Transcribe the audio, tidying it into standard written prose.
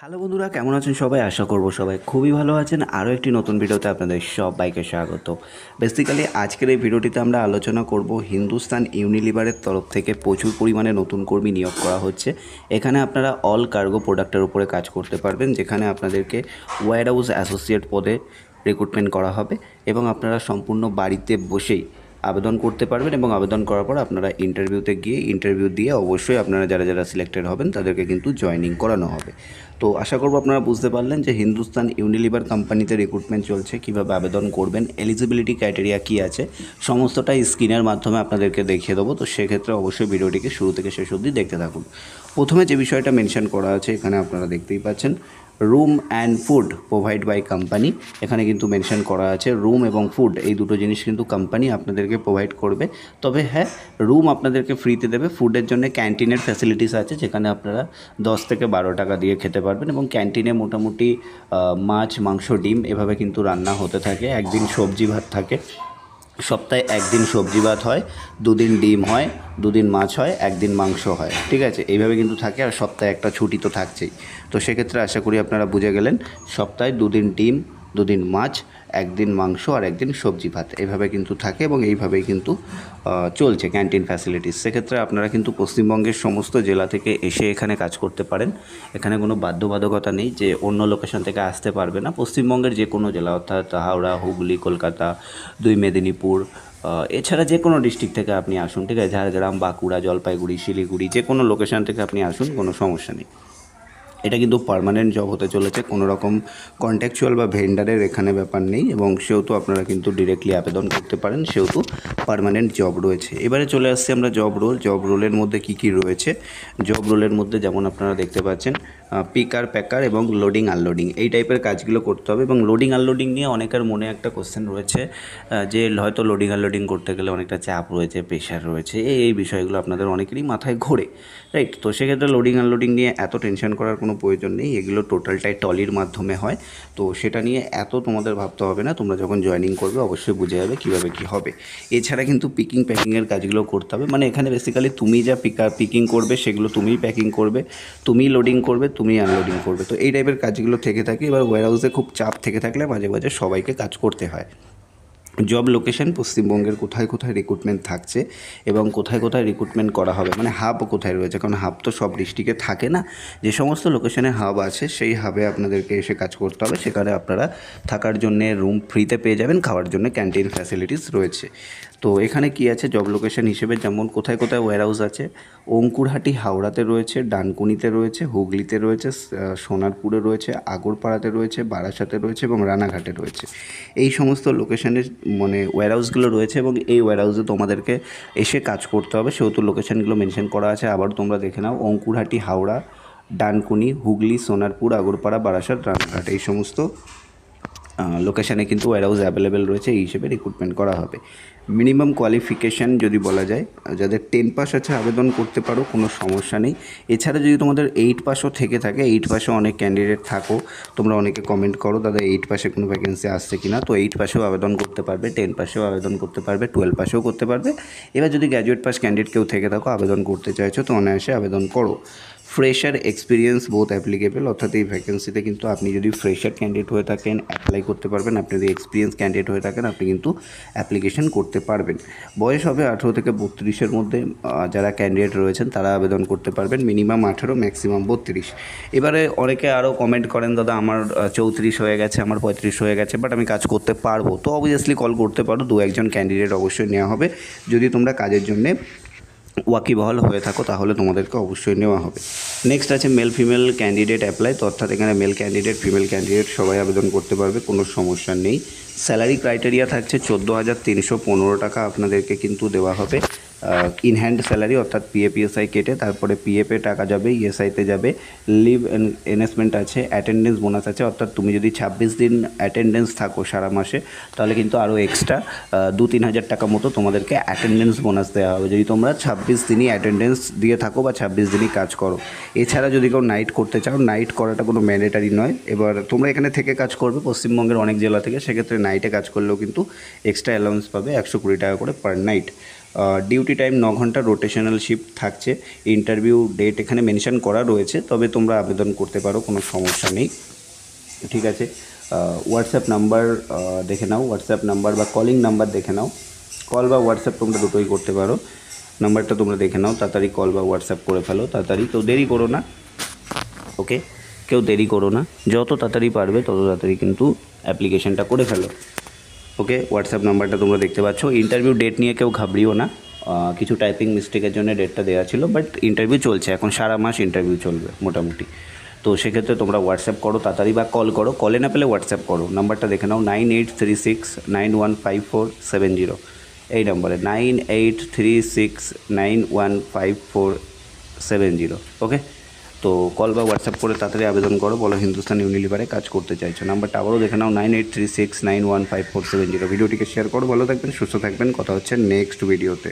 Hello বন্ধুরা, কেমন আছেন সবাই? আশা করব সবাই খুবই ভালো আছেন। আরও একটি নতুন ভিডিওতে আপনাদের সবাইকে স্বাগত। বেসিক্যালি আজকের এই ভিডিওটিতে আমরা আলোচনা করব হিন্দুস্তান ইউনিলিভারের তরফ থেকে প্রচুর পরিমাণে নতুন কর্মী নিয়োগ করা হচ্ছে। এখানে আপনারা অল কার্গো প্রোডাক্টের উপরে কাজ করতে পারবেন, যেখানে আপনাদেরকে ওয়্যার হাউস অ্যাসোসিয়েট পদে রিক্রুটমেন্ট করা হবে এবং আপনারা সম্পূর্ণ বাড়িতে বসেই আবেদন করতে পারবেন এবং আবেদন করার পর আপনারা ইন্টারভিউতে গিয়ে ইন্টারভিউ দিয়ে অবশ্যই আপনারা যারা যারা সিলেক্টেড হবেন তাদেরকে কিন্তু জয়েনিং করানো হবে। তো আশা করব আপনারা বুঝতে পারলেন যে হিন্দুস্তান ইউনিলিভার কোম্পানিতে রিক্রুটমেন্ট চলছে, কীভাবে আবেদন করবেন, এলিজিবিলিটি ক্রাইটেরিয়া কী আছে, সমস্তটাই স্ক্রিনের মাধ্যমে আপনাদেরকে দেখিয়ে দেবো। তো সেক্ষেত্রে অবশ্যই ভিডিওটিকে শুরু থেকে শেষ অবধি দেখতে থাকুন। প্রথমে যে বিষয়টা মেনশন করা আছে এখানে আপনারা দেখতেই পাচ্ছেন, room and food provide by company. এখানে কিন্তু মেনশন করা আছে রুম এবং ফুড, এই দুটো জিনিস কিন্তু কোম্পানি আপনাদেরকে প্রোভাইড করবে। তবে হ্যাঁ, রুম আপনাদেরকে ফ্রিতে দেবে। ফুডের জন্য ক্যান্টিনের ফ্যাসিলিটিস আছে, যেখানে আপনারা 10 থেকে 12 টাকা দিয়ে খেতে পারবেন এবং ক্যান্টিনে মোটামুটি মাছ, মাংস, ডিম এভাবে কিন্তু রান্না হতে থাকে। একদিন সবজি ভাত থাকে, সপ্তাহে একদিন সবজি ভাত হয়, দুদিন ডিম হয়, দুদিন মাছ হয়, একদিন মাংস হয়। ঠিক আছে, এইভাবে কিন্তু থাকে। আর সপ্তাহে একটা ছুটি তো থাকছেই। তো সেক্ষেত্রে আশা করি আপনারা বুঝে গেলেন, সপ্তাহে দুদিন ডিম, দুদিন মাছ, একদিন মাংস আর একদিন সবজি ভাত এভাবে কিন্তু থাকে এবং এইভাবেই কিন্তু চলছে ক্যান্টিন ফ্যাসিলিটিস। সেক্ষেত্রে আপনারা কিন্তু পশ্চিমবঙ্গের সমস্ত জেলা থেকে এসে এখানে কাজ করতে পারেন। এখানে কোনো বাধ্যবাধকতা নেই যে অন্য লোকেশন থেকে আসতে পারবে না। পশ্চিমবঙ্গের যে কোনো জেলা, অর্থাৎ হাওড়া, হুগলি, কলকাতা, 2 মেদিনীপুর, এছাড়া যে কোনো ডিস্ট্রিক্ট থেকে আপনি আসুন। ঠিক আছে, ঝাড়গ্রাম, বাঁকুড়া, জলপাইগুড়ি, শিলিগুড়ি, যে কোনো লোকেশান থেকে আপনি আসুন, কোনো সমস্যা নেই। এটা কিন্তু পার্মানেন্ট জব হতে চলেছে, কোনো রকম কন্ট্যাকচুয়াল বা ভেন্ডারের এখানে ব্যাপার নেই এবং সেহেতু আপনারা কিন্তু ডিরেক্টলি আবেদন করতে পারেন, সেহেতু পার্মানেন্ট জব রয়েছে। এবারে চলে আসছি আমরা জব রোলের মধ্যে কি কি রয়েছে। জব রোলের মধ্যে যেমন আপনারা দেখতে পাচ্ছেন, পিকার, প্যাকার এবং লোডিং আনলোডিং, এই টাইপের কাজগুলো করতে হবে। এবং লোডিং আনলোডিং নিয়ে অনেকের মনে একটা কোশ্চেন রয়েছে যে হয়তো লোডিং আনলোডিং করতে গেলে অনেকটা চাপ রয়েছে, প্রেশার রয়েছে, এই বিষয়গুলো আপনাদের অনেকেরই মাথায় ঘোরে, রাইট? তো সেক্ষেত্রে লোডিং আনলোডিং নিয়ে এত টেনশন করার কোনো প্রয়োজন নেই। এগুলো টোটালটাই টলির মাধ্যমে হয়, তো সেটা নিয়ে এত তোমাদের ভাবতে হবে না। তোমরা যখন জয়েনিং করবে অবশ্যই বুঝে যাবে কীভাবে কী হবে। এছাড়া কিন্তু পিকিং প্যাকিংয়ের কাজগুলো করতে হবে। মানে এখানে বেসিক্যালি তুমি যা পিকিং করবে সেগুলো তুমিই প্যাকিং করবে, তুমিই লোডিং করবে, তুমিই আনলোডিং করবে। তো এই টাইপের কাজগুলো থেকে থাকে। এবার ওয়্যারহাউসে খুব চাপ থেকে থাকলে মাঝে মাঝে সবাইকে কাজ করতে হয়। জব লোকেশন পশ্চিমবঙ্গের কোথায় কোথায় রিক্রুটমেন্ট থাকছে এবং কোথায় কোথায় রিক্রুটমেন্ট করা হবে, মানে হাব কোথায় রয়েছে, কারণ হাব তো সব ডিস্ট্রিক্টে থাকে না। যে সমস্ত লোকেশনে হাব আছে সেই হাবে আপনাদেরকে এসে কাজ করতে হবে। সেখানে আপনারা থাকার জন্যে রুম ফ্রিতে পেয়ে যাবেন, খাওয়ার জন্য ক্যান্টিন ফ্যাসিলিটিস রয়েছে। তো এখানে কি আছে জব লোকেশন হিসেবে, যেমন কোথায় কোথায় ওয়্যারহাউস আছে, অঙ্কুরহাটি হাওড়াতে রয়েছে, ডানকুনিতে রয়েছে, হুগলিতে রয়েছে, সোনারপুরে রয়েছে, আগরপাড়াতে রয়েছে, বারাসাতে রয়েছে এবং রানাঘাটে রয়েছে। এই সমস্ত লোকেশনের মানে ওয়্যারহাউসগুলো রয়েছে এবং এই ওয়্যারহাউসে তোমাদেরকে এসে কাজ করতে হবে, সেহেতু লোকেশানগুলো মেনশন করা আছে। আবার তোমরা দেখে নাও, অঙ্কুরহাটি, হাওড়া, ডানকুনি, হুগলি, সোনারপুর, আগরপাড়া, বারাসাত, রানাঘাট, এই সমস্ত লোকেশানে কিন্তু ওয়্যারহাউস অ্যাভেলেবেল রয়েছে। এই হিসেবে রিক্রুটমেন্ট করা হবে। মিনিমাম কোয়ালিফিকেশান যদি বলা যায়, যাদের 10 পাস আছে আবেদন করতে পারো, কোনো সমস্যা নেই। এছাড়া যদি তোমাদের 8 পাসও থেকে থাকে, 8 পাসেও অনেক ক্যান্ডিডেট থাকো, তোমরা অনেকে কমেন্ট করো দাদা 8 পাসে কোনো ভ্যাকেন্সি আসছে কি না, তো 8 পাসেও আবেদন করতে পারবে, 10 পাসেও আবেদন করতে পারবে, 12 পাসেও করতে পারবে। এবার যদি গ্র্যাজুয়েট পাস ক্যান্ডিডেট কেউ থেকে থাকো, আবেদন করতে চাইছো, তো অনায়াসে আবেদন করো। ফ্রেশার এক্সপিরিয়েন্স বোথ অ্যাপ্লিকেবল, অর্থাৎ এই ভ্যাকেন্সিতে কিন্তু আপনি যদি ফ্রেশার ক্যান্ডিডেট হয়ে থাকেন অ্যাপ্লাই করতে পারবেন, আপনি যদি এক্সপিরিয়েন্স ক্যান্ডিডেট হয়ে থাকেন আপনি কিন্তু অ্যাপ্লিকেশন করতে পারবেন। বয়স হবে 18 থেকে 32-এর মধ্যে, যারা ক্যান্ডিডেট রয়েছেন তারা আবেদন করতে পারবেন। Minimum 18, maximum 32। এবারে অনেকে আরও কমেন্ট করেন দাদা আমার 34 হয়ে গেছে, আমার 35 হয়ে গেছে, বাট আমি কাজ করতে পারবো। তো অবভিয়াসলি কল করতে পারো, 2-1জন ক্যান্ডিডেট অবশ্যই নেওয়া হবে। যদি তোমরা কাজের জন্যে ওয়াকিবহাল হয়ে থাকো তাহলে তোমাদেরকে অবশ্যই নেওয়া হবে। নেক্সট আছে মেল ফিমেল ক্যান্ডিডেট অ্যাপ্লাই, তো অর্থাৎ এখানে মেল ক্যান্ডিডেট, ফিমেল ক্যান্ডিডেট সবাই আবেদন করতে পারবে, কোনো সমস্যা নেই। স্যালারি ক্রাইটেরিয়া থাকছে 14,315 টাকা আপনাদেরকে কিন্তু দেওয়া হবে ইন হ্যান্ড স্যালারি, অর্থাৎ পিএফ ইএসআই কেটে। তারপরে পিএফে টাকা যাবে, ইএসআইতে যাবে, লিভ এনহ্যান্সমেন্ট আছে, অ্যাটেন্ডেন্স বোনাস আছে, অর্থাৎ তুমি যদি 26 দিন অ্যাটেন্ডেন্স থাকো সারা মাসে তাহলে কিন্তু আরও এক্সট্রা 2-3 হাজার টাকা মতো তোমাদেরকে অ্যাটেন্ডেন্স বোনাস দেওয়া হবে, যদি তোমরা 26 দিনই অ্যাটেন্ডেন্স দিয়ে থাকো বা 26 দিনই কাজ করো। এছাড়া যদি কেউ নাইট করতে চাও, নাইট করাটা কোনো ম্যান্ডেটারি নয়। এবার তোমরা এখানে থেকে কাজ করবে পশ্চিমবঙ্গের অনেক জেলা থেকে, সেক্ষেত্রে নাইটে কাজ করলেও কিন্তু এক্সট্রা অ্যালাউন্স পাবে 120 টাকা করে পার নাইট। ডিউটি টাইম 9 ঘন্টা, রোটেশনাল শিফট থাকছে। ইন্টারভিউ ডেট এখানে মেনশন করা রয়েছে, তবে তোমরা আবেদন করতে পারো, কোনো সমস্যা নেই। ঠিক আছে, হোয়াটসঅ্যাপ নাম্বার দেখে নাও, হোয়াটসঅ্যাপ নাম্বার বা কলিং নাম্বার দেখে নাও। কল বা হোয়াটসঅ্যাপ তোমরা দুটোই করতে পারো। নাম্বারটা তোমরা দেখে নাও, তাড়াতাড়ি কল বা হোয়াটসঅ্যাপ করে ফেলো, তাড়াতাড়ি, কেউ দেরি করো না। ওকে, কেউ দেরি করো না, যত তাড়াতাড়ি পারবে তত তাড়াতাড়ি কিন্তু অ্যাপ্লিকেশনটা করে ফেলো। ওকে, হোয়াটসঅ্যাপ নাম্বারটা তোমরা দেখতে পাচ্ছ। ইন্টারভিউ ডেট নিয়ে কেউ ঘাবড়িও না, কিছু টাইপিং মিস্টেকের জন্য ডেটটা দেওয়া ছিল, বাট ইন্টারভিউ চলছে এখন, সারা মাস ইন্টারভিউ চলবে মোটামুটি। তো সেক্ষেত্রে তোমরা হোয়াটসঅ্যাপ করো তাড়াতাড়ি, বা কল করো, কলে না পেলে হোয়াটসঅ্যাপ করো। নাম্বারটা দেখে নাও, 9836915470, এই নম্বরে 9836915470। ওকে, তো কল বা হোয়াটসঅ্যাপ করে তাড়াতাড়ি আবেদন করো, বলো হিন্দুস্তান ইউনিলিভারে কাজ করতে চাইছো। নাম্বারটা আবারও দেখে নাও, 9836915470। ভিডিওটিকে শেয়ার করো, ভালো থাকবেন, সুস্থ থাকবেন, কথা হচ্ছে নেক্সট ভিডিওতে।